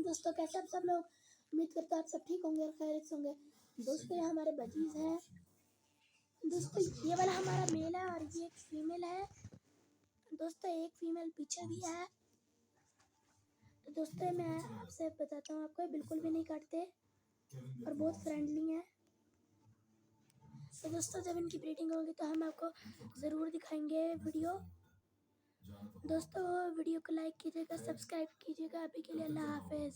दोस्तों कैसे आप सब लोग, उम्मीद करता हूँ आप सब ठीक होंगे और खैरियत से होंगे। दोस्तों ये हमारे बजीज हैं। दोस्तों ये वाला हमारा मेल है और ये एक फीमेल है। दोस्तों एक फीमेल पीछे भी है। तो दोस्तों मैं आपसे बताता हूँ, आपको बिल्कुल भी नहीं काटते और बहुत फ्रेंडली हैं। तो दोस्तों जब इनकी ब्रीडिंग होगी तो हम आपको ज़रूर दिखाएंगे वीडियो। दोस्तों वीडियो को लाइक कीजिएगा, सब्सक्राइब कीजिएगा। अभी के लिए अल्लाह हाफिज़।